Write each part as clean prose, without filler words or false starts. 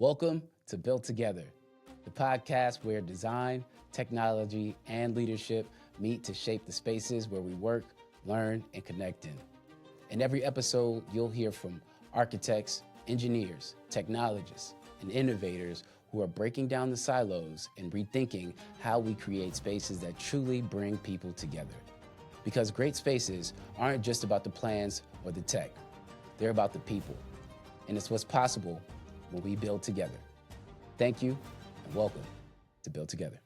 Welcome to Built Together, the podcast where design, technology, and leadership meet to shape the spaces where we work, learn, and connect in. In every episode, you'll hear from architects, engineers, technologists, and innovators who are breaking down the silos and rethinking how we create spaces that truly bring people together. Because great spaces aren't just about the plans or the tech, they're about the people. And it's what's possible when we build together. Thank you, and welcome to Build Together.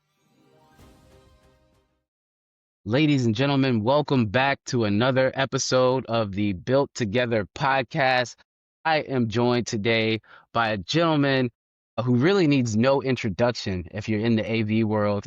Ladies and gentlemen, welcome back to another episode of the Built Together podcast. I am joined today by a gentleman who really needs no introduction if you're in the AV world.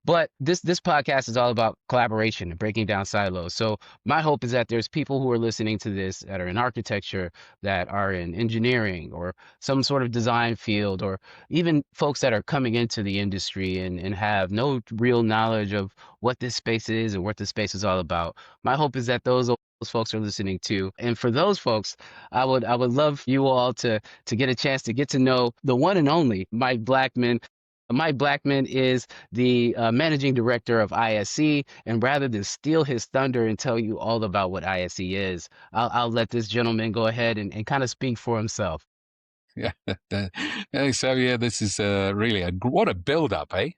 But this podcast is all about collaboration and breaking down silos. So my hope is that there's people who are listening to this that are in architecture, that are in engineering or some sort of design field, or even folks that are coming into the industry and have no real knowledge of what this space is and what this space is all about. My hope is that those folks are listening too. And for those folks, I would love you all to get a chance to get to know the one and only Mike Blackman. Mike Blackman is the managing director of ISE, and rather than steal his thunder and tell you all about what ISE is, I'll let this gentleman go ahead and kind of speak for himself. Yeah. So yeah, this is really what a build-up, eh?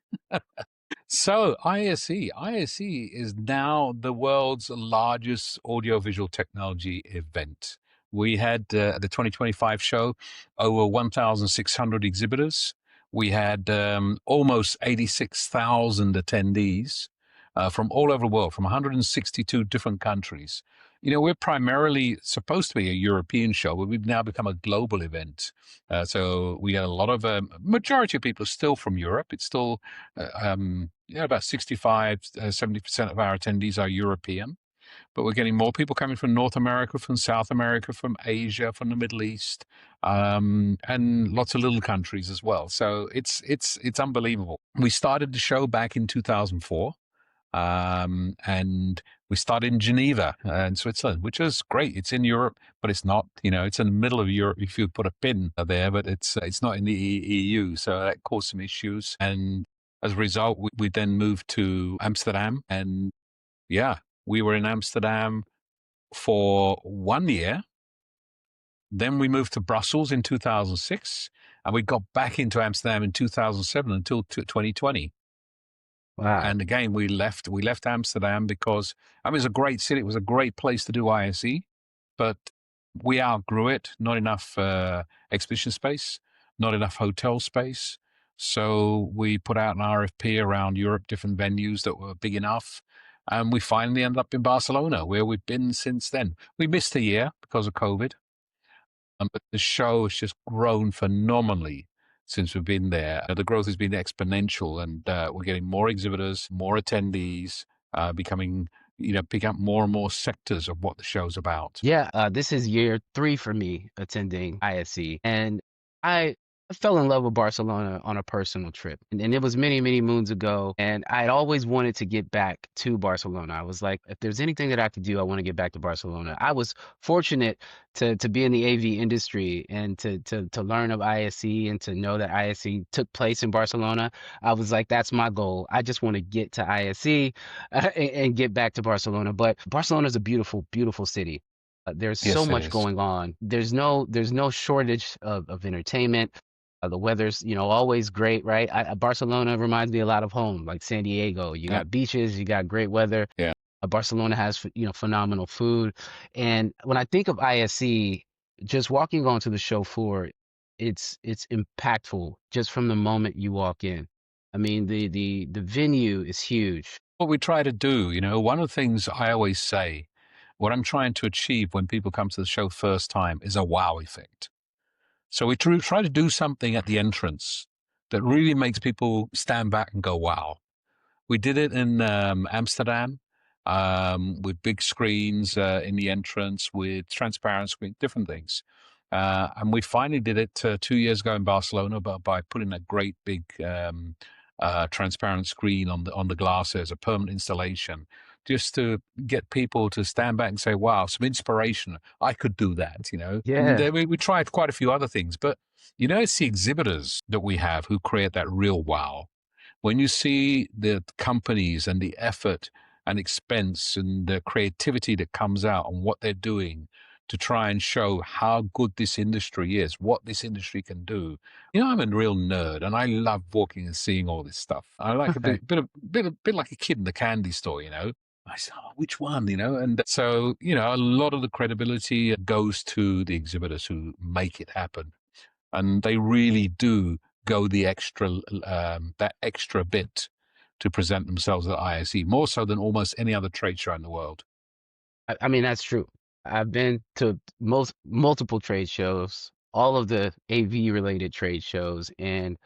So ISE is now the world's largest audiovisual technology event. We had at the 2025 show over 1,600 exhibitors. We had almost 86,000 attendees from all over the world, from 162 different countries. You know, we're primarily supposed to be a European show, but we've now become a global event. So we got a lot of majority of people are still from Europe. It's still about 65, 70% of our attendees are European. But we're getting more people coming from North America, from South America, from Asia, from the Middle East, and lots of little countries as well. So it's unbelievable. We started the show back in 2004, and we started in Geneva in Switzerland, which is great. It's in Europe, but it's not. You know, it's in the middle of Europe if you put a pin there, but it's not in the EU. So that caused some issues, and as a result, we then moved to Amsterdam, and yeah. We were in Amsterdam for 1 year. Then we moved to Brussels in 2006, and we got back into Amsterdam in 2007 until 2020. Wow. And again, we left Amsterdam because, I mean, it was a great city. It was a great place to do ISE, but we outgrew it. Not enough exhibition space, not enough hotel space. So we put out an RFP around Europe, different venues that were big enough. And we finally ended up in Barcelona, where we've been since then. We missed a year because of COVID, but the show has just grown phenomenally since we've been there. The growth has been exponential, and we're getting more exhibitors, more attendees, becoming, pick up more and more sectors of what the show's about. Yeah, this is year 3 for me attending ISE, and I fell in love with Barcelona on a personal trip, and it was many, many moons ago, and I'd always wanted to get back to Barcelona. I was like, if there's anything that I could do, I want to get back to Barcelona. I was fortunate to be in the AV industry and to learn of ISE and to know that ISE took place in Barcelona. I was like, that's my goal. I just want to get to ISE and get back to Barcelona. But Barcelona is a beautiful, beautiful city. There's Yes, so it much is. going on. There's no shortage of entertainment. The weather's, always great, right? Barcelona reminds me a lot of home, like San Diego. You Yeah. got beaches, you got great weather. Yeah. Barcelona has, phenomenal food. And when I think of ISE, just walking onto the show floor, it's impactful just from the moment you walk in. I mean, the venue is huge. What we try to do, one of the things I always say, what I'm trying to achieve when people come to the show first time is a wow effect. So we try to do something at the entrance that really makes people stand back and go, wow. We did it in Amsterdam with big screens in the entrance, with transparent screen, different things. And we finally did it 2 years ago in Barcelona by putting a great big transparent screen on the glass as a permanent installation just to get people to stand back and say, wow, some inspiration. I could do that, you know. And Yeah. we tried quite a few other things, but you know, it's the exhibitors that we have who create that real wow. When you see the companies and the effort and expense and the creativity that comes out on what they're doing to try and show how good this industry is, what this industry can do. You know, I'm a real nerd and I love walking and seeing all this stuff. I like a bit like a kid in the candy store, you know. I said, oh, which one, you know? And so, you know, a lot of the credibility goes to the exhibitors who make it happen. And they really do go the extra, that extra bit to present themselves at ISE, more so than almost any other trade show in the world. I mean, that's true. I've been to multiple trade shows, all of the AV related trade shows, and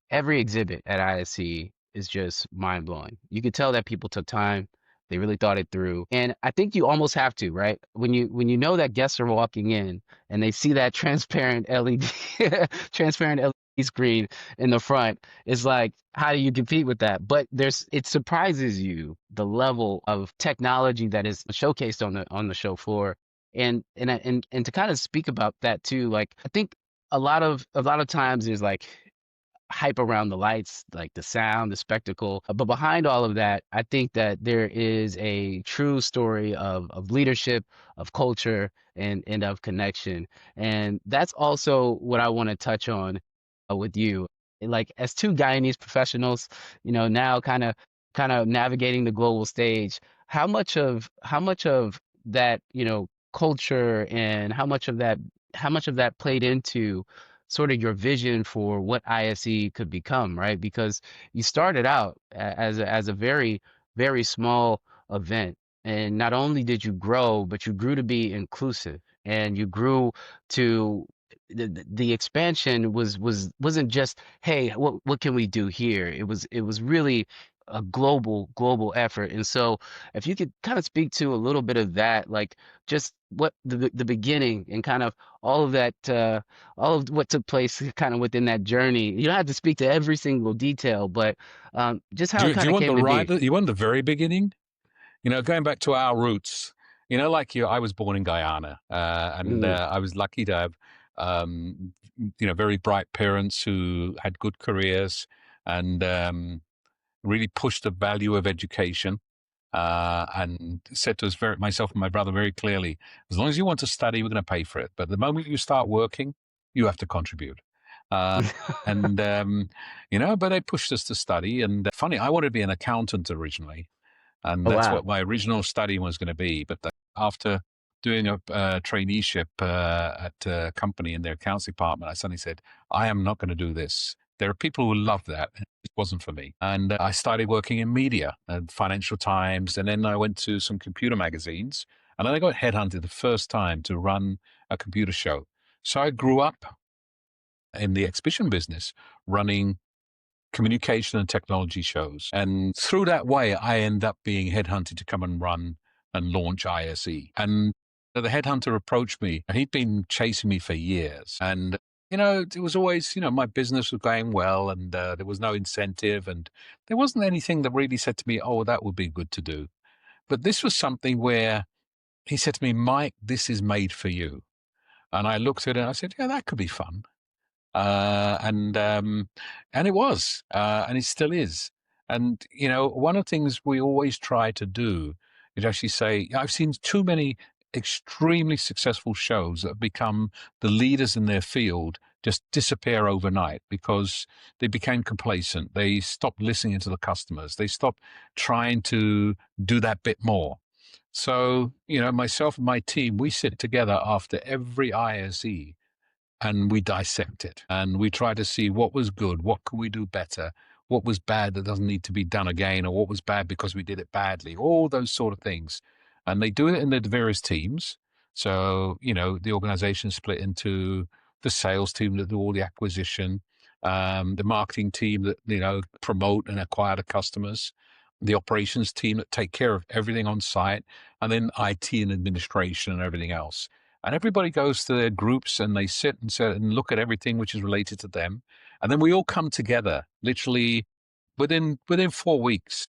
every exhibit at ISC is just mind blowing. You could tell that people took time, they really thought it through. And I think you almost have to, right? When you know that guests are walking in and they see that transparent LED transparent LED screen in the front, it's like, how do you compete with that? But it surprises you the level of technology that is showcased on the show floor. And to kind of speak about that too, like I think a lot of times there's like hype around the lights, like the sound, the spectacle. But behind all of that, I think that there is a true story of leadership, of culture, and of connection. And that's also what I want to touch on with you. Like as two Guyanese professionals, now kind of navigating the global stage, how much of that, culture and how much of that played into sort of your vision for what ISE could become, right? Because you started out as a very, very small event. And not only did you grow, but you grew to be inclusive and you grew to the expansion wasn't just, hey, what can we do here? It was really a global effort. And so if you could kind of speak to a little bit of that, like just what the beginning and kind of all of that all of what took place kind of within that journey. You don't have to speak to every single detail, but just how it Do kind you of want came the to be. you want the very beginning? You know, going back to our roots, you know, like you, I was born in Guyana, and Mm. I was lucky to have, you know, very bright parents who had good careers and really pushed the value of education. And said to us, myself and my brother, very clearly, as long as you want to study, we're going to pay for it. But the moment you start working, you have to contribute. Uh, and you know, but they pushed us to study. And funny, I wanted to be an accountant originally, and Oh that's wow. what my original study was going to be. But after doing a traineeship at a company in their accounts department, I suddenly said, I am not going to do this. There are people who love that. It wasn't for me. And I started working in media and Financial Times. And then I went to some computer magazines. And then I got headhunted the first time to run a computer show. So I grew up in the exhibition business, running communication and technology shows. And through that way, I end up being headhunted to come and run and launch ISE. And the headhunter approached me, and he'd been chasing me for years. And, you know, it was always, you know, my business was going well and there was no incentive. And there wasn't anything that really said to me, oh, that would be good to do. But this was something where he said to me, Mike, this is made for you. And I looked at it and I said, yeah, that could be fun. Uh, and um, and it was, and it still is. And you know, one of the things we always try to do is actually say, I've seen too many extremely successful shows that have become the leaders in their field just disappear overnight because they became complacent. They stopped listening to the customers. They stopped trying to do that bit more. So, you know, myself and my team, we sit together after every ISE and we dissect it and we try to see what was good, what could we do better, what was bad that doesn't need to be done again, or what was bad because we did it badly, all those sort of things. And they do it in the various teams. So, you know, the organization split into the sales team that do all the acquisition, the marketing team that, you know, promote and acquire the customers, the operations team that take care of everything on site, and then IT and administration and everything else. And everybody goes to their groups and they sit and look at everything which is related to them. And then we all come together literally within 4 weeks.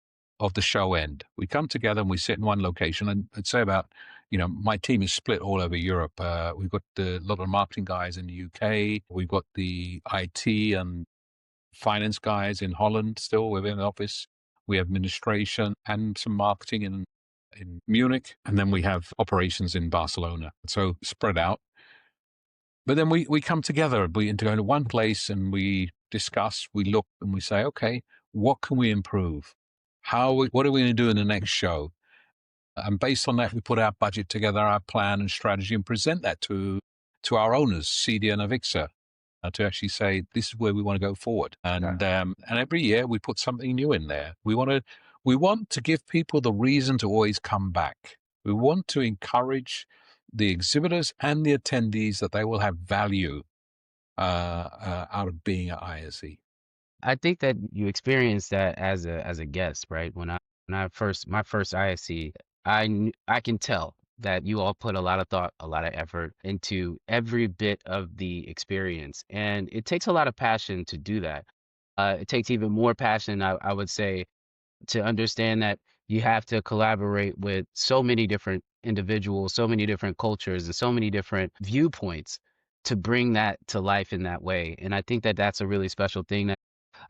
of the show end. We come together and we sit in one location, and I'd say about, my team is split all over Europe. We've got a lot of marketing guys in the UK. We've got the IT and finance guys in Holland still within the office. We have administration and some marketing in Munich. And then we have operations in Barcelona. So spread out. But then we come together, we go into one place and we discuss, we look and we say, okay, what can we improve? What are we going to do in the next show? And based on that, we put our budget together, our plan and strategy, and present that to our owners, CD and Avixa, to actually say this is where we want to go forward. And every year we put something new in there. We want to give people the reason to always come back. We want to encourage the exhibitors and the attendees that they will have value out of being at ISE. I think that you experienced that as a guest, right? My first ISC, I can tell that you all put a lot of thought, a lot of effort into every bit of the experience, and it takes a lot of passion to do that. It takes even more passion, I would say, to understand that you have to collaborate with so many different individuals, so many different cultures, and so many different viewpoints to bring that to life in that way. And I think that that's a really special thing.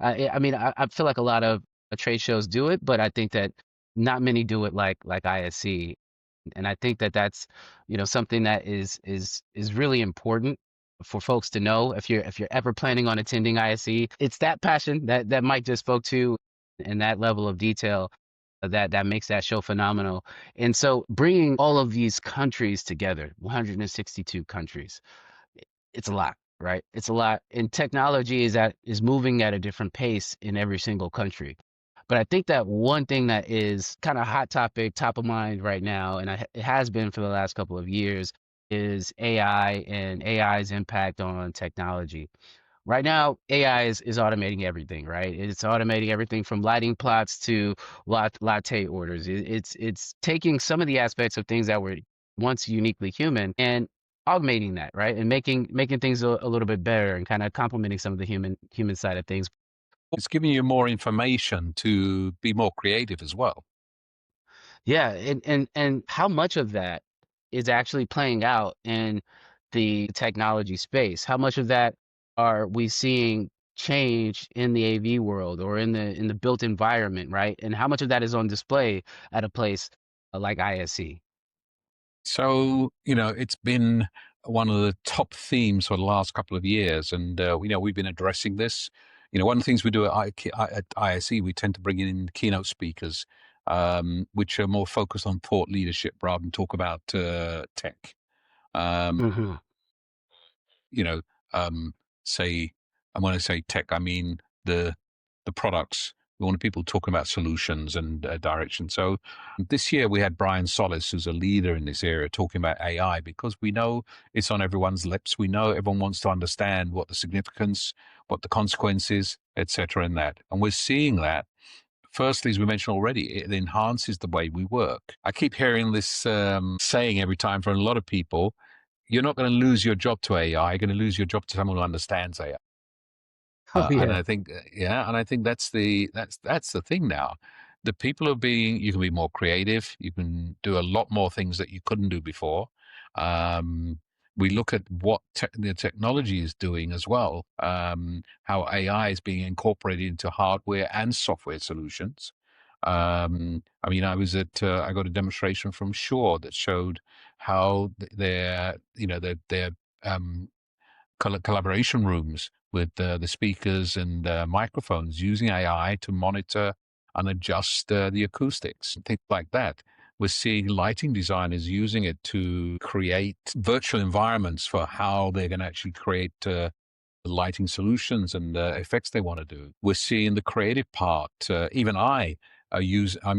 I mean, I feel like a lot of trade shows do it, but I think that not many do it like ISC. And I think that that's, something that is really important for folks to know if you're ever planning on attending ISC. It's that passion that Mike just spoke to, and that level of detail that makes that show phenomenal. And so bringing all of these countries together, 162 countries, it's a lot, right? It's a lot. And technology is moving at a different pace in every single country. But I think that one thing that is kind of hot topic, top of mind right now, and it has been for the last couple of years, is AI and AI's impact on technology. Right now, AI is automating everything, right? It's automating everything from lighting plots to latte orders. It's taking some of the aspects of things that were once uniquely human and augmenting that, right? And making things a little bit better and kind of complementing some of the human side of things. It's giving you more information to be more creative as well. Yeah, and how much of that is actually playing out in the technology space? How much of that are we seeing change in the AV world or in the built environment, right? And how much of that is on display at a place like ISC? So, it's been one of the top themes for the last couple of years. And, we've been addressing this. One of the things we do at ISE, we tend to bring in keynote speakers, which are more focused on thought leadership rather than talk about tech. Um, Hmm. you know, um, say, and when I say tech, I mean the products. We want people talking about solutions and direction. So this year we had Brian Solis, who's a leader in this area, talking about AI because we know it's on everyone's lips. We know everyone wants to understand what the significance, what the consequences, etc. in that. And we're seeing that. Firstly, as we mentioned already, it enhances the way we work. I keep hearing this saying every time from a lot of people, you're not going to lose your job to AI, you're going to lose your job to someone who understands AI. Oh And yeah, I think, yeah, and I think that's the thing now. The people are being, you can be more creative. You can do a lot more things that you couldn't do before. Um, we look at what the technology is doing as well. How AI is being incorporated into hardware and software solutions. I mean, I got a demonstration from Shaw that showed how their collaboration rooms with the speakers and microphones using AI to monitor and adjust the acoustics and things like that. We're seeing lighting designers using it to create virtual environments for how they're going to actually create lighting solutions and effects they want to do. We're seeing the creative part. Even I'm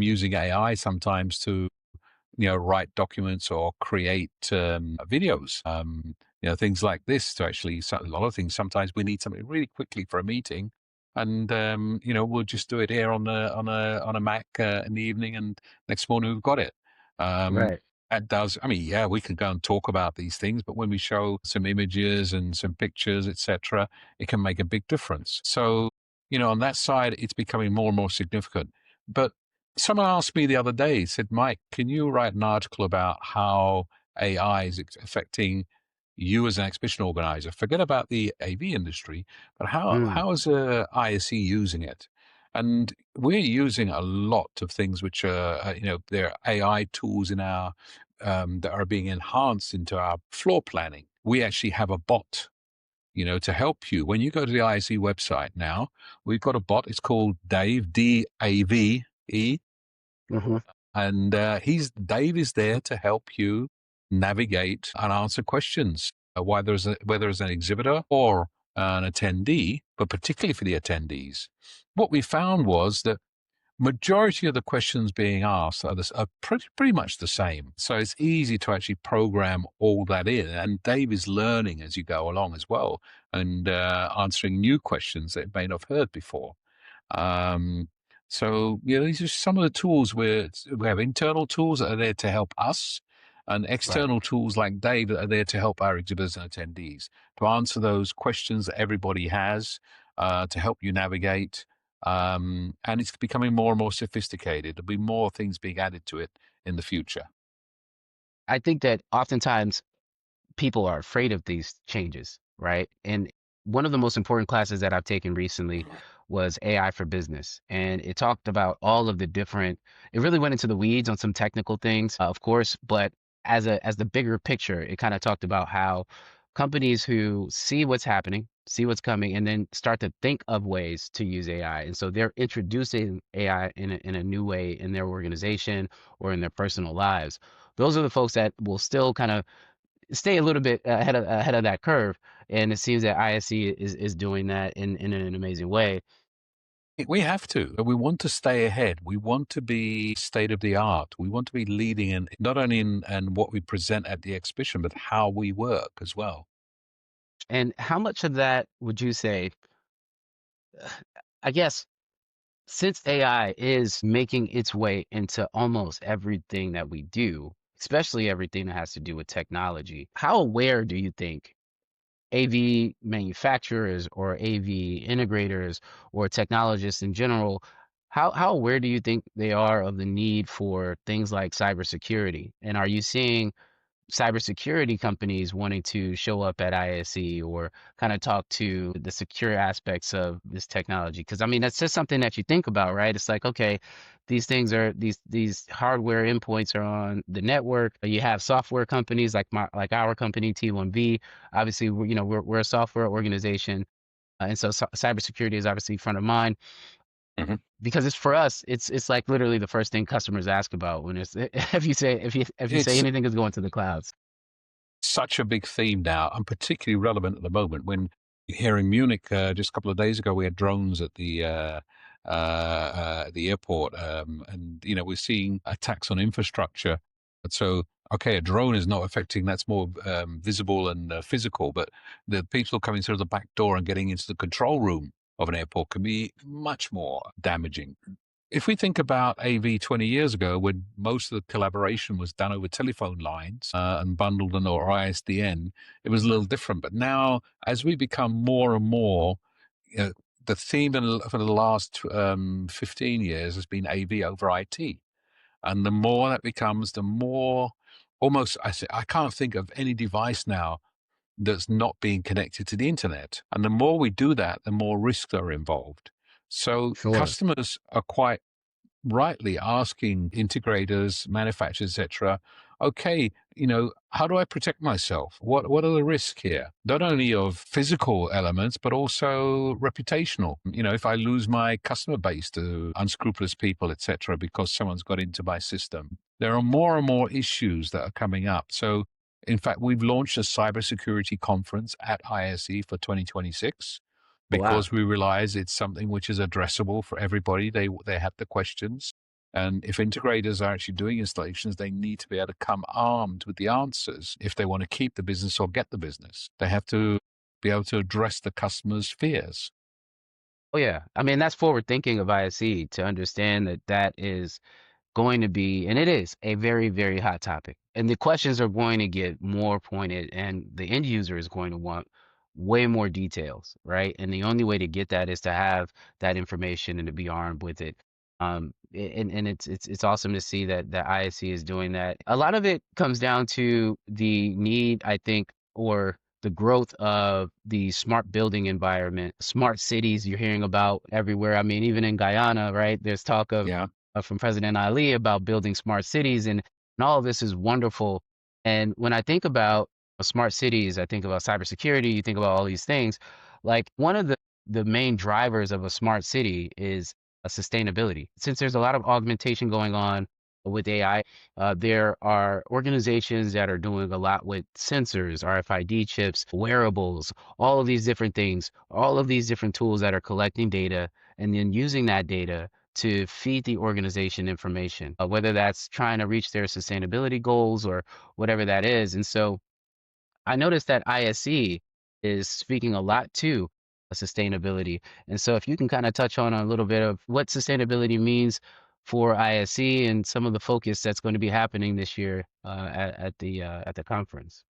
using AI sometimes to write documents or create videos. Things like this to actually, a lot of things, sometimes we need something really quickly for a meeting. And, we'll just do it here on a Mac in the evening and next morning we've got it. Um, right. I mean, yeah, we can go and talk about these things, but when we show some images and some pictures, etc., it can make a big difference. So, on that side, it's becoming more and more significant. But Someone asked me the other day, said, Mike, can you write an article about how AI is affecting you as an exhibition organizer? Forget about the AV industry, but Mm, how is ISE using it? And we're using a lot of things which are, there are AI tools in our that are being enhanced into our floor planning. We actually have a bot, to help you. When you go to the ISE website now, we've got a bot. It's called Dave, DAVE, hmm. and Dave is there to help you navigate and answer questions, whether as an exhibitor or an attendee, but particularly for the attendees. What we found was that majority of the questions being asked are pretty much the same. So it's easy to actually program all that in. And Dave is learning as you go along as well, and answering new questions that it may not have heard before. Um, so, these are some of the tools where we have internal tools that are there to help us, and Right. external tools like Dave that are there to help our exhibitors and attendees to answer those questions that everybody has, to help you navigate. And it's becoming more and more sophisticated. There'll be more things being added to it in the future. I think that oftentimes people are afraid of these changes, right? And one of the most important classes that I've taken recently was AI for business. And it talked about all of the different, it really went into the weeds on some technical things, of course, but as the bigger picture, it kind of talked about how companies who see what's happening, see what's coming, and then start to think of ways to use AI. And so they're introducing AI in a new way in their organization or in their personal lives. Those are the folks that will still kind of stay a little bit ahead of that curve, and it seems that ISE is doing that in an amazing way. We have to. We want to stay ahead. We want to be state of the art. We want to be leading in not only in what we present at the exhibition, but how we work as well. And how much of that would you say, I guess, since AI is making its way into almost everything that we do, especially everything that has to do with technology, how aware do you think AV manufacturers or AV integrators or technologists in general, how aware do you think they are of the need for things like cybersecurity? And are you seeing cybersecurity companies wanting to show up at ISE or kind of talk to the secure aspects of this technology? Because I mean, that's just something that you think about, right? It's like, okay, these things are these hardware endpoints are on the network. You have software companies like our company T1V. Obviously, we're a software organization, and so cybersecurity is obviously front of mind Mhm. because it's for us. It's like literally the first thing customers ask about when it's if you say It's anything is going to the clouds. such a big theme now, and particularly relevant at the moment when here in Munich, just a couple of days ago, we had drones at the airport, and we're seeing attacks on infrastructure. And so, okay, a drone is not affecting, that's more visible and physical, but the people coming through the back door and getting into the control room of an airport can be much more damaging. If we think about AV 20 years ago, when most of the collaboration was done over telephone lines and bundled in or ISDN, it was a little different. But now, as we become more and more, you know, the theme for the last 15 years has been AV over IT. And the more that becomes, the more almost, I can't think of any device now that's not being connected to the internet. And the more we do that, the more risks are involved. So Sure. customers are quite rightly asking integrators, manufacturers, etc., okay, how do I protect myself? What are the risks here? Not only of physical elements, but also reputational. If I lose my customer base to unscrupulous people, etc., because someone's got into my system, there are more and more issues that are coming up. So, in fact, we've launched a cybersecurity conference at ISE for 2026 Wow. because we realize it's something which is addressable for everybody. They have the questions. And if integrators are actually doing installations, they need to be able to come armed with the answers if they want to keep the business or get the business. They have to be able to address the customer's fears. Oh yeah. I mean, that's forward thinking of ISE to understand that that is going to be, and it is a very, very hot topic. And the questions are going to get more pointed, and the end user is going to want way more details, right? And the only way to get that is to have that information and to be armed with it. And it's awesome to see that the ISE is doing that. A lot of it comes down to the need, I think, or the growth of the smart building environment, smart cities you're hearing about everywhere. I mean, even in Guyana, right? There's talk of Yeah. from President Ali about building smart cities, and all of this is wonderful. And when I think about smart cities, I think about cybersecurity. You think about all these things. Like one of the main drivers of a smart city is sustainability. Since there's a lot of augmentation going on with AI, there are organizations that are doing a lot with sensors, RFID chips, wearables, all of these different things, all of these different tools that are collecting data and then using that data to feed the organization information, whether that's trying to reach their sustainability goals or whatever that is. And so I noticed that ISE is speaking a lot to sustainability. And so if you can kind of touch on a little bit of what sustainability means for ISE and some of the focus that's going to be happening this year at the conference.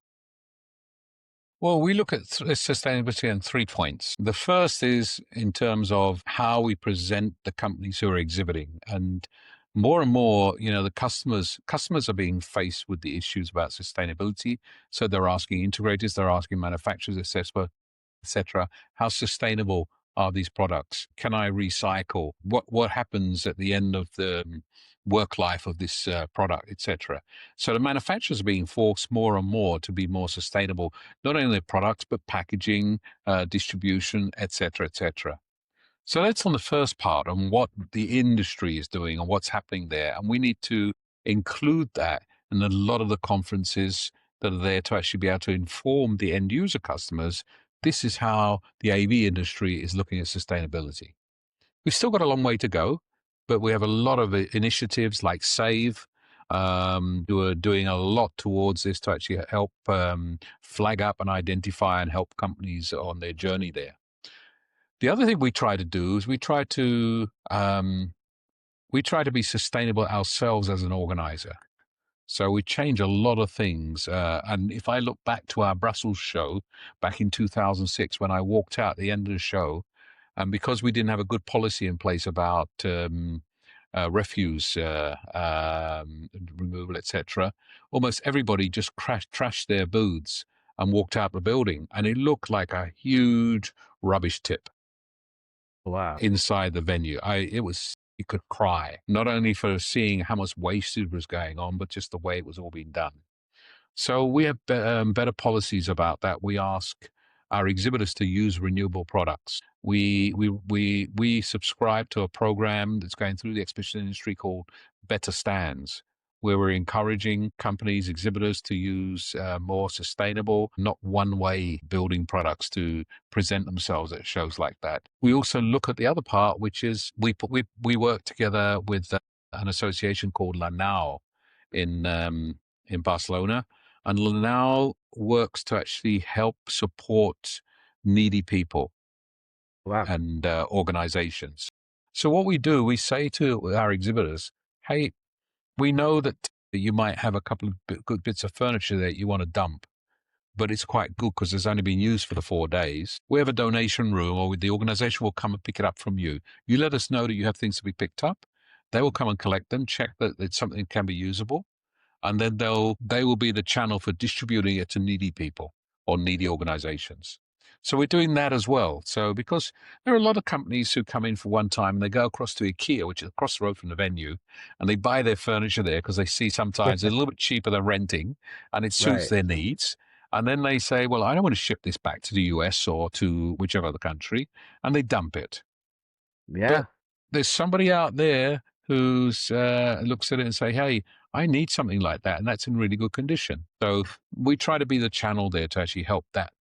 Well, we look at sustainability on 3 points. The first is in terms of how we present the companies who are exhibiting. And more, the customers are being faced with the issues about sustainability. So they're asking integrators, they're asking manufacturers, etc. How sustainable are these products? Can I recycle? What happens at the end of the work life of this product, etc. So the manufacturers are being forced more and more to be more sustainable, not only their products but packaging, distribution, etc., etc. So that's on the first part on what the industry is doing and what's happening there, and we need to include that in a lot of the conferences that are there to actually be able to inform the end user customers. This is how the AV industry is looking at sustainability. We've still got a long way to go, but we have a lot of initiatives like Save, who are doing a lot towards this to actually help flag up and identify and help companies on their journey there. The other thing we try to do is we try to be sustainable ourselves as an organizer. So we change a lot of things. And if I look back to our Brussels show back in 2006, when I walked out at the end of the show, and because we didn't have a good policy in place about refuse removal, etc., almost everybody just trashed their booths and walked out the building, and it looked like a huge rubbish tip Wow. inside the venue. You could cry, not only for seeing how much wastage was going on, but just the way it was all being done. So we have better policies about that. We ask our exhibitors to use renewable products. We subscribe to a program that's going through the exhibition industry called Better Stands, where we're encouraging companies, exhibitors to use more sustainable, not one-way building products to present themselves at shows like that. We also look at the other part, which is we work together with an association called Lanao in Barcelona, and Lanao works to actually help support needy people Wow. and organizations. So what we do, we say to our exhibitors, hey, we know that you might have a couple of good bits of furniture that you want to dump, but it's quite good because it's only been used for the 4 days. We have a donation room, or the organization will come and pick it up from you. You let us know that you have things to be picked up. They will come and collect them, check that it's something that can be usable, and then they will be the channel for distributing it to needy people or needy organizations. So we're doing that as well. So because there are a lot of companies who come in for one time and they go across to IKEA, which is across the road from the venue, and they buy their furniture there because they see sometimes it's a little bit cheaper than renting and it suits Right. their needs. And then they say, well, I don't want to ship this back to the US or to whichever other country, and they dump it. But Yeah. there's somebody out there who's looks at it and say, "Hey, I need something like that, and that's in really good condition." So we try to be the channel there to actually help that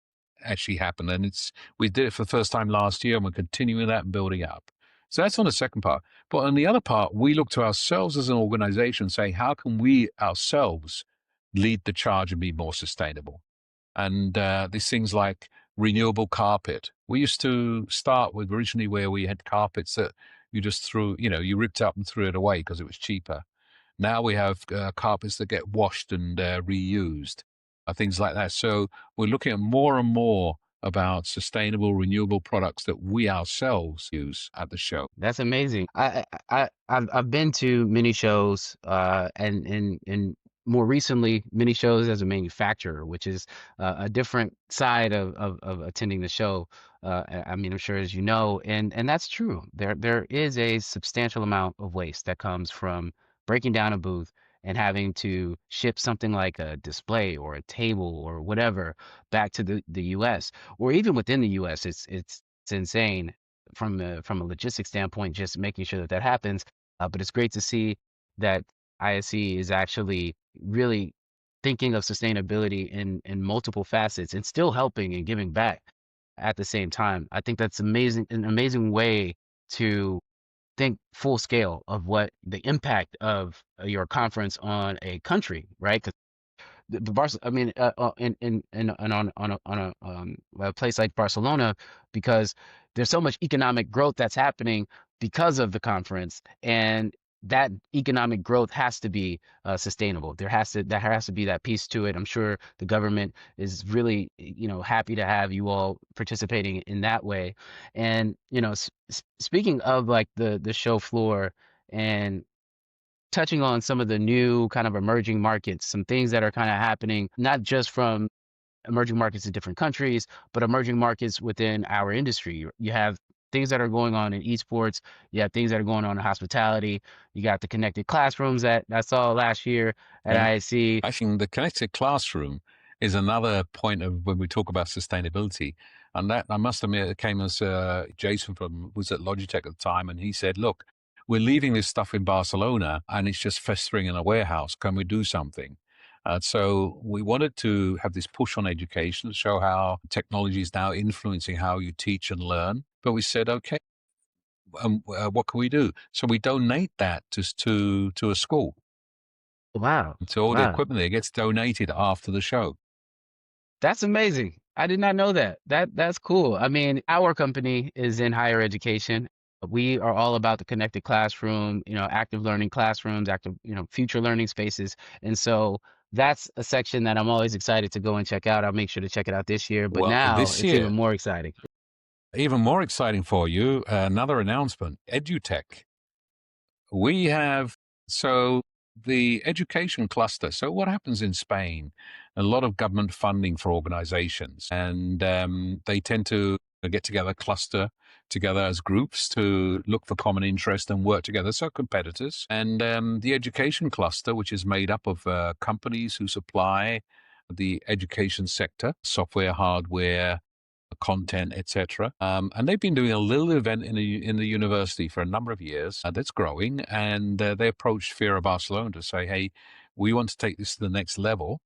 actually happen. And we did it for the first time last year, and we're continuing that and building up. So that's on the second part. But on the other part, we look to ourselves as an organization, and say, how can we ourselves lead the charge and be more sustainable? And these things like renewable carpet. We used to start with originally where we had carpets that you just threw, you ripped up and threw it away because it was cheaper. Now we have carpets that get washed and reused, things like that. So we're looking at more and more about sustainable, renewable products that we ourselves use at the show. That's amazing. I've been to many shows, and more recently many shows as a manufacturer, which is a different side of attending the show. I mean, I'm sure as you know, and that's true. There is a substantial amount of waste that comes from breaking down a booth and having to ship something like a display or a table or whatever back to the U.S. or even within the U.S. It's insane from a logistics standpoint, just making sure that that happens. But it's great to see that ISE is actually really thinking of sustainability in multiple facets and still helping and giving back at the same time. I think that's amazing, an amazing way to think full scale of what the impact of your conference on a country, right? I mean, in on a place like Barcelona, because there's so much economic growth that's happening because of the conference, and that economic growth has to be sustainable. There has to be that piece to it. I'm sure the government is really, happy to have you all participating in that way. And speaking of like the show floor and touching on some of the new kind of emerging markets, some things that are kind of happening, not just from emerging markets in different countries, but emerging markets within our industry. You have things that are going on in esports. You have things that are going on in hospitality. You got the connected classrooms that I saw last year at Yeah. ISC. I think the connected classroom is another point of when we talk about sustainability. And that, I must admit, it came as Jason from was at Logitech at the time, and he said, "Look, we're leaving this stuff in Barcelona, and it's just festering in a warehouse. Can we do something?" So we wanted to have this push on education to show how technology is now influencing how you teach and learn. But we said, okay, what can we do? So we donate that to a school. Wow. So all the Wow. equipment there gets donated after the show. That's amazing. I did not know that. That's cool. I mean, our company is in higher education. We are all about the connected classroom, active learning classrooms, active, future learning spaces. And so that's a section that I'm always excited to go and check out. I'll make sure to check it out this year, but Well, now this it's even year, more exciting. even more exciting for you, another announcement, EduTech. We have, so the education cluster. So what happens in Spain? A lot of government funding for organizations, and they tend to get together, cluster together as groups to look for common interest and work together. So competitors. And the education cluster, which is made up of companies who supply the education sector, software, hardware, content, etc. And they've been doing a little event in the university for a number of years. That's growing, and they approached FIRA Barcelona to say, "Hey, we want to take this to the next level."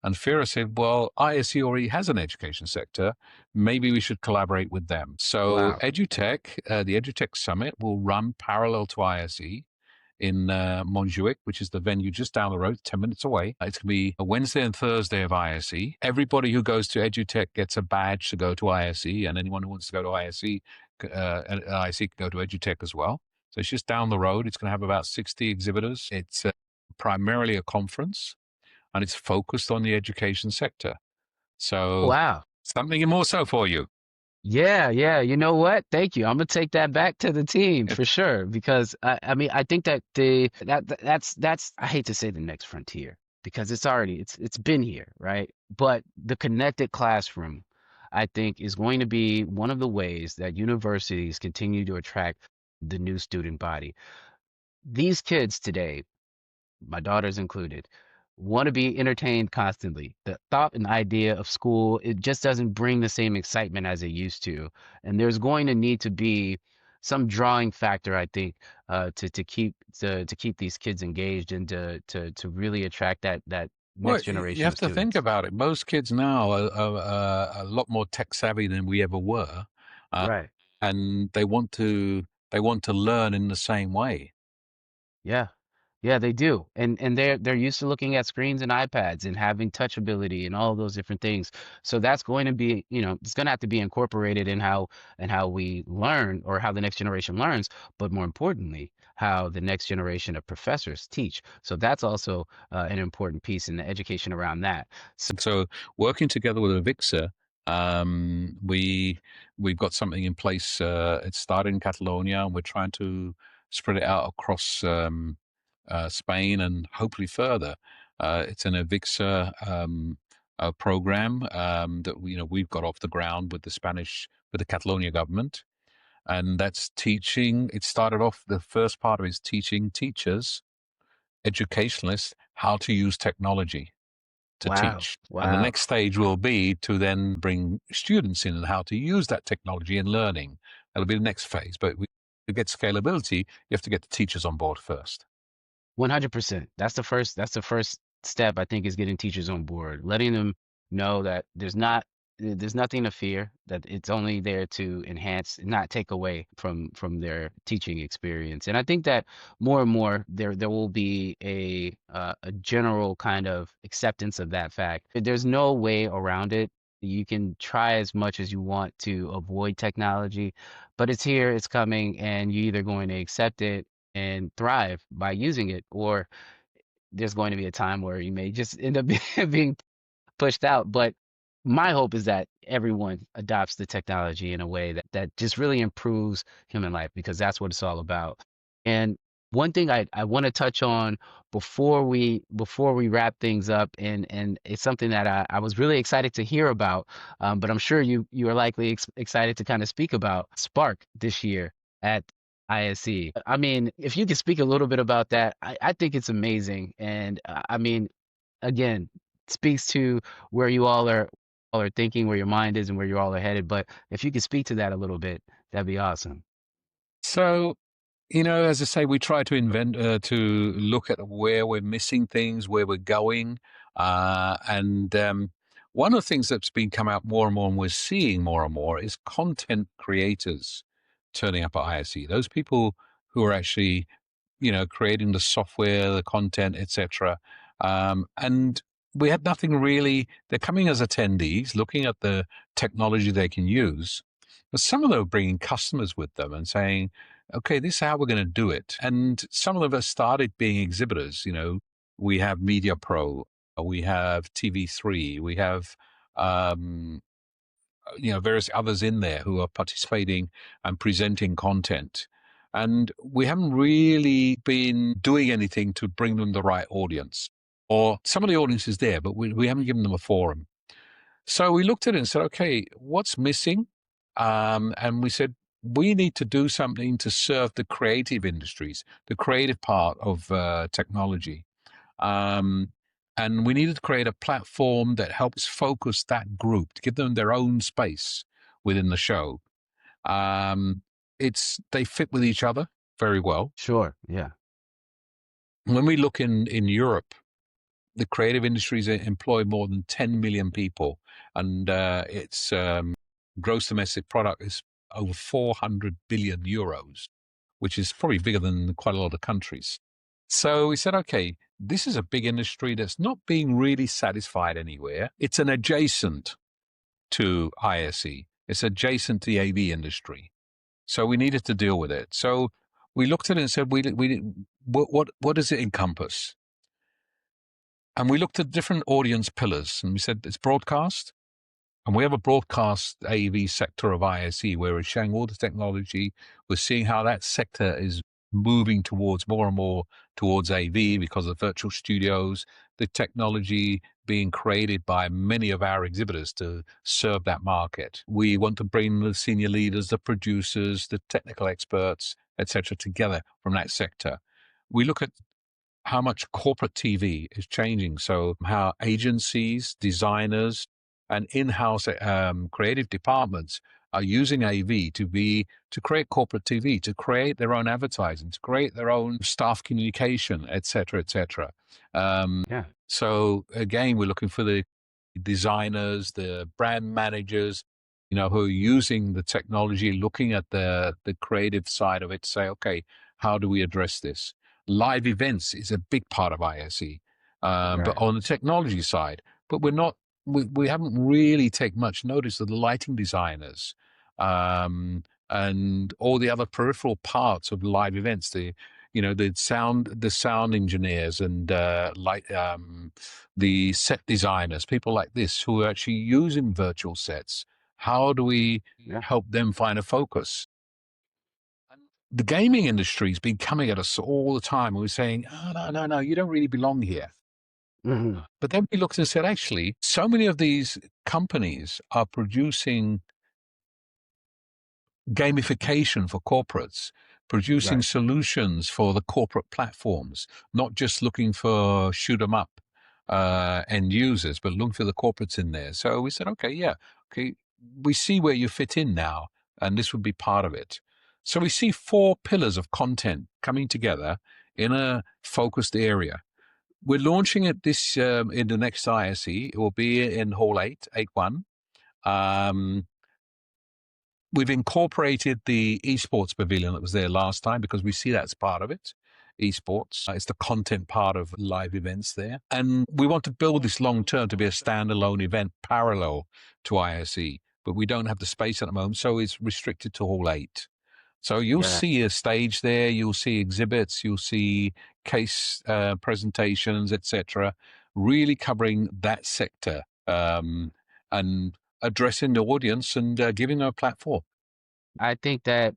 And FIRA said, "Well, ISE already has an education sector. Maybe we should collaborate with them." So Wow. EduTech, the EduTech Summit, will run parallel to ISE in Montjuic, which is the venue just down the road, 10 minutes away. It's going to be a Wednesday and Thursday of ISE. Everybody who goes to EduTech gets a badge to go to ISE, and anyone who wants to go to ISE can go to EduTech as well. So it's just down the road. It's going to have about 60 exhibitors. It's primarily a conference, and it's focused on the education sector. So Wow. something more so for you. Yeah, yeah. You know what? Thank you. I'm gonna take that back to the team for sure because I mean I think that that's I hate to say the next frontier because it's been here, right? But the connected classroom, I think, is going to be one of the ways that universities continue to attract the new student body. These kids today, my daughters included, want to be entertained constantly. The thought and idea of school, it just doesn't bring the same excitement as it used to. And there's going to need to be some drawing factor, I think, to keep these kids engaged and to really attract that Well, next you generation have of to think students. about it. Most kids now are a lot more tech savvy than we ever were, uh, Right. and they want to learn in the same way. Yeah. Yeah, they do. And they're used to looking at screens and iPads and having touch ability and all of those different things. So that's going to be, it's going to have to be incorporated in how we learn or how the next generation learns, but more importantly, how the next generation of professors teach. So that's also an important piece in the education around that. And so, working together with Avixa, We we've got something in place. It started in Catalonia, and we're trying to spread it out across Spain and hopefully further. It's an Avixa program that we've got off the ground with the Catalonia government, and that's teaching. It started off, the first part of it is teaching teachers, educationalists, how to use technology to Wow. teach. And the Wow. next stage will be to then bring students in and how to use that technology in learning. That'll be the next phase. But to get scalability, you have to get the teachers on board first. 100%. That's the first step, I think, is getting teachers on board, letting them know that there's nothing to fear, that it's only there to enhance, not take away from their teaching experience. And I think that more and more there will be a general kind of acceptance of that fact. There's no way around it. You can try as much as you want to avoid technology, but it's here, it's coming, and you're either going to accept it and thrive by using it, or there's going to be a time where you may just end up being pushed out. But my hope is that everyone adopts the technology in a way that just really improves human life, because that's what it's all about. And one thing I want to touch on before we wrap things up, and it's something that I was really excited to hear about, but I'm sure you are likely excited to kind of speak about Spark this year at ISE. I mean, if you could speak a little bit about that, I think it's amazing. And I mean, again, speaks to where you all are thinking, where your mind is, and where you all are headed. But if you could speak to that a little bit, that'd be awesome. So, as I say, we try to to look at where we're missing things, where we're going. And one of the things that's been come out more and more, and we're seeing more and more, is content creators turning up at ISE. Those people who are actually creating the software, the content, etc. And we had nothing really. They're coming as attendees, looking at the technology they can use, but some of them are bringing customers with them and saying, "Okay, this is how we're going to do it." And some of them have started being exhibitors. We have Media Pro, we have TV3, we have um, various others in there who are participating and presenting content. And we haven't really been doing anything to bring them the right audience. Or some of the audience is there, but we haven't given them a forum. So we looked at it and said, okay, what's missing? And we said, we need to do something to serve the creative industries, the creative part of technology. Um, and we needed to create a platform that helps focus that group, to give them their own space within the show. Um, they fit with each other very well. Sure. Yeah. When we look in Europe, the creative industries employ more than 10 million people, and its gross domestic product is over 400 billion euros, which is probably bigger than quite a lot of countries. So we said, okay, this is a big industry that's not being really satisfied anywhere. It's an adjacent to ISE. It's adjacent to the AV industry. So we needed to deal with it. So we looked at it and said, what does it encompass? And we looked at different audience pillars, and we said it's broadcast. And we have a broadcast AV sector of ISE where we're showing all the technology. We're seeing how that sector is moving towards more and more towards AV because of virtual studios, the technology being created by many of our exhibitors to serve that market. We want to bring the senior leaders, the producers, the technical experts, etc., together from that sector. We look at how much corporate TV is changing. So how agencies, designers, and in-house creative departments are using AV to create corporate TV, to create their own advertising, to create their own staff communication, etc., etc. Um, Yeah. so again, we're looking for the designers, the brand managers, who are using the technology, looking at the creative side of it, to say, okay, how do we address this? Live events is a big part of ISE, but Right. on the technology side, but we haven't really taken much notice of the lighting designers, and all the other peripheral parts of live events. the sound engineers and the set designers, people like this who are actually using virtual sets. How do we Yeah. help them find a focus? The gaming industry's been coming at us all the time. We're saying, oh, no, no, no, you don't really belong here. Hmm. But then we looked and said, actually, so many of these companies are producing gamification for corporates, producing Right. solutions for the corporate platforms, not just looking for shoot 'em up end users, but looking for the corporates in there. So we said, okay, yeah, okay, we see where you fit in now, and this would be part of it. So we see four pillars of content coming together in a focused area. We're launching it this in the next ISE. It will be in Hall 8, 8-1. We've incorporated the esports pavilion that was there last time because we see that's part of it. Esports, it's the content part of live events there. And we want to build this long term to be a standalone event parallel to ISE, but we don't have the space at the moment, so it's restricted to Hall 8. So you'll Yeah. see a stage there, you'll see exhibits, you'll see case presentations, etc., really covering that sector and addressing the audience and giving them a platform. I think that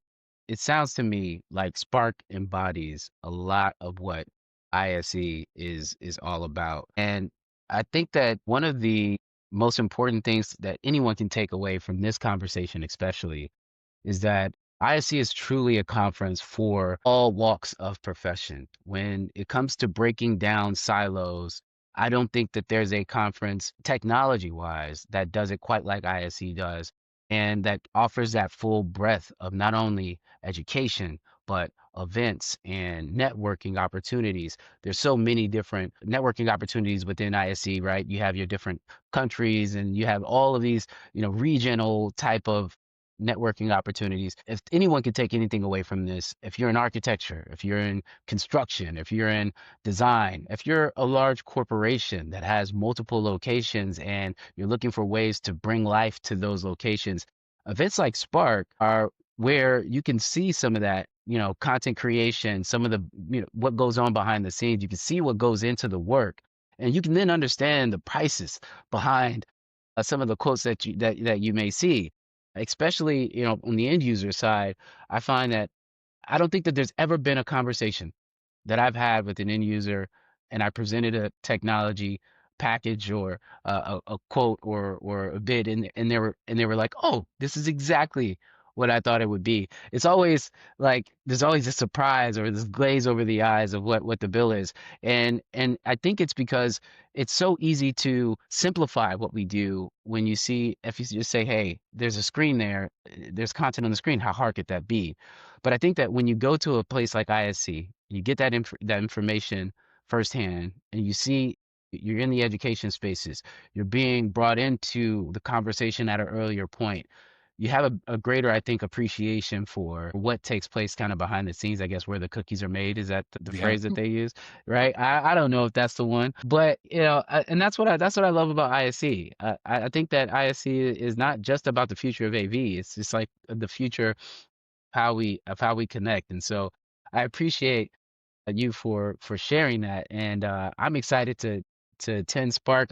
it sounds to me like Spark embodies a lot of what ISE is all about. And I think that one of the most important things that anyone can take away from this conversation, especially, is that ISE is truly a conference for all walks of profession. When it comes to breaking down silos, I don't think that there's a conference technology wise that does it quite like ISE does and that offers that full breadth of not only education, but events and networking opportunities. There's so many different networking opportunities within ISE, right? You have your different countries and you have all of these, regional type of networking opportunities. If anyone can take anything away from this, if you're in architecture, if you're in construction, if you're in design, if you're a large corporation that has multiple locations and you're looking for ways to bring life to those locations, events like Spark are where you can see some of that, content creation, some of the, what goes on behind the scenes. You can see what goes into the work, and you can then understand the prices behind some of the quotes that you may see, especially on the end user side. I find that I don't think that there's ever been a conversation that I've had with an end user and I presented a technology package or a quote or a bid and they were like, "Oh, this is exactly what I thought it would be." It's always like there's always a surprise or this glaze over the eyes of what the bill is. And I think it's because it's so easy to simplify what we do when you see if you just say, "Hey, there's a screen there, there's content on the screen, how hard could that be?" But I think that when you go to a place like ISC, you get that information firsthand, and you see you're in the education spaces, you're being brought into the conversation at an earlier point. You have a greater, I think, appreciation for what takes place kind of behind the scenes, I guess, where the cookies are made. Is that the Yeah, phrase that they use? Right? I don't know if that's the one, but and that's what I love about ISC. I think that ISC is not just about the future of AV. It's just like the future how we connect. And so I appreciate you for sharing that. And I'm excited to attend Spark.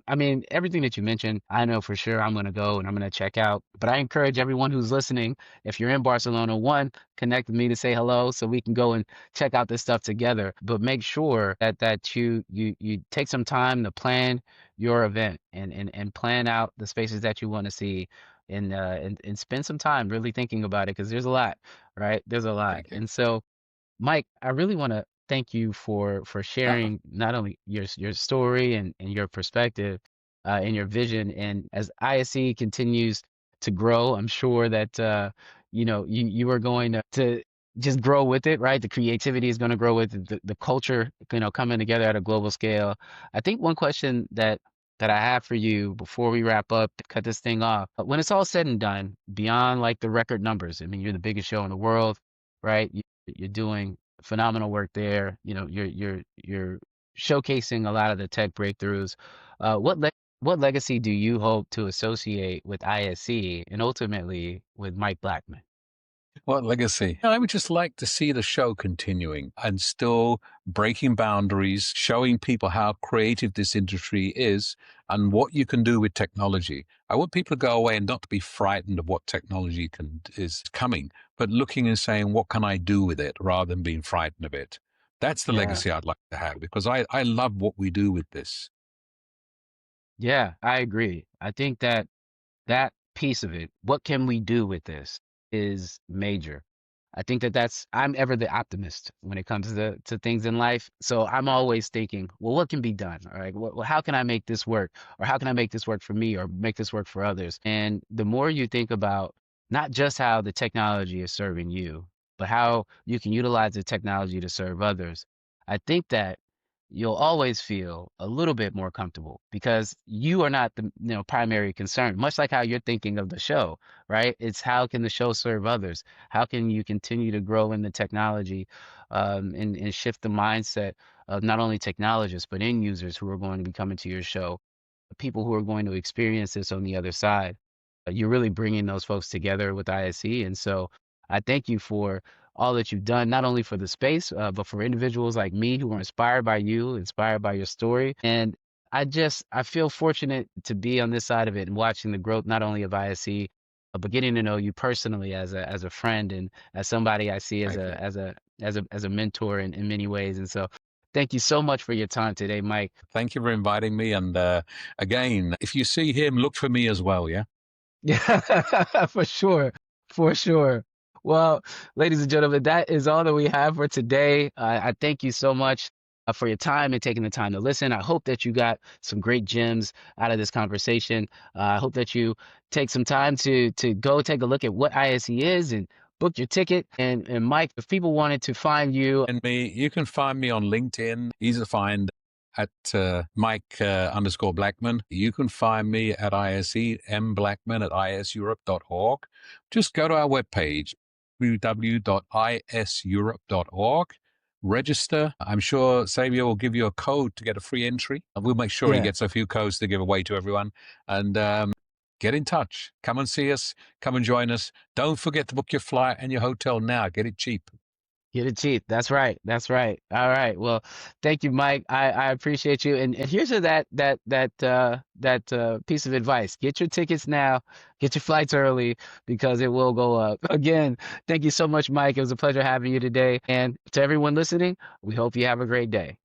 I mean, everything that you mentioned, I know for sure I'm going to go and I'm going to check out. But I encourage everyone who's listening, if you're in Barcelona, one, connect with me to say hello so we can go and check out this stuff together. But make sure that you take some time to plan your event and plan out the spaces that you want to see and spend some time really thinking about it because there's a lot, right? There's a lot. thank you. And so Mike, I really want to thank you for Uh, sharing not only your story and your perspective and your vision. And as ISE continues to grow, I'm sure that you are going to just grow with it, right? The creativity is going to grow with it, the culture, coming together at a global scale. I think one question that I have for you before we wrap up, cut this thing off, when it's all said and done, beyond like the record numbers, I mean, you're the biggest show in the world, right? You're doing phenomenal work there. You're showcasing a lot of the tech breakthroughs. What legacy do you hope to associate with ISE and ultimately with Mike Blackman? What legacy? I would just like to see the show continuing and still breaking boundaries, showing people how creative this industry is and what you can do with technology. I want people to go away and not to be frightened of what technology is coming, but looking and saying, what can I do with it rather than being frightened of it? That's the Yeah. legacy I'd like to have because I love what we do with this. Yeah, I agree. I think that that piece of it, what can we do with this, is major. I think that I'm ever the optimist when it comes to things in life. So I'm always thinking, well, what can be done? All right, well, how can I make this work? Or how can I make this work for me or make this work for others? And the more you think about not just how the technology is serving you, but how you can utilize the technology to serve others, I think that you'll always feel a little bit more comfortable because you are not the primary concern, much like how you're thinking of the show, right? It's how can the show serve others? How can you continue to grow in the technology, and shift the mindset of not only technologists but end users who are going to be coming to your show, people who are going to experience this on the other side. You're really bringing those folks together with ISE. And so I thank you for all that you've done, not only for the space, but for individuals like me who are inspired by you, inspired by your story. And I feel fortunate to be on this side of it and watching the growth, not only of ISE, but getting to know you personally as a friend and as somebody I see as Thank you. as a mentor in many ways. And so thank you so much for your time today, Mike. Thank you for inviting me. And again, if you see him, look for me as well. Yeah. Yeah, for sure. For sure. Well, ladies and gentlemen, that is all that we have for today. I thank you so much for your time and taking the time to listen. I hope that you got some great gems out of this conversation. I hope that you take some time to go take a look at what ISE is and book your ticket. And Mike, if people wanted to find you, And me, you can find me on LinkedIn. Easy to find at Mike underscore Blackman. You can find me at ISE, mblackman at iseurope.org. Just go to our webpage, www.iseurope.org. Register. I'm sure Xavier will give you a code to get a free entry. We'll make sure he yeah, gets a few codes to give away to everyone. And get in touch. Come and see us. Come and join us. Don't forget to book your flight and your hotel now. Get it cheap. get it cheap. That's right. That's right. All right. Well, thank you, Mike. I appreciate you. And here's that piece of advice. Get your tickets now. Get your flights early because it will go up. Again, thank you so much, Mike. It was a pleasure having you today. And to everyone listening, we hope you have a great day.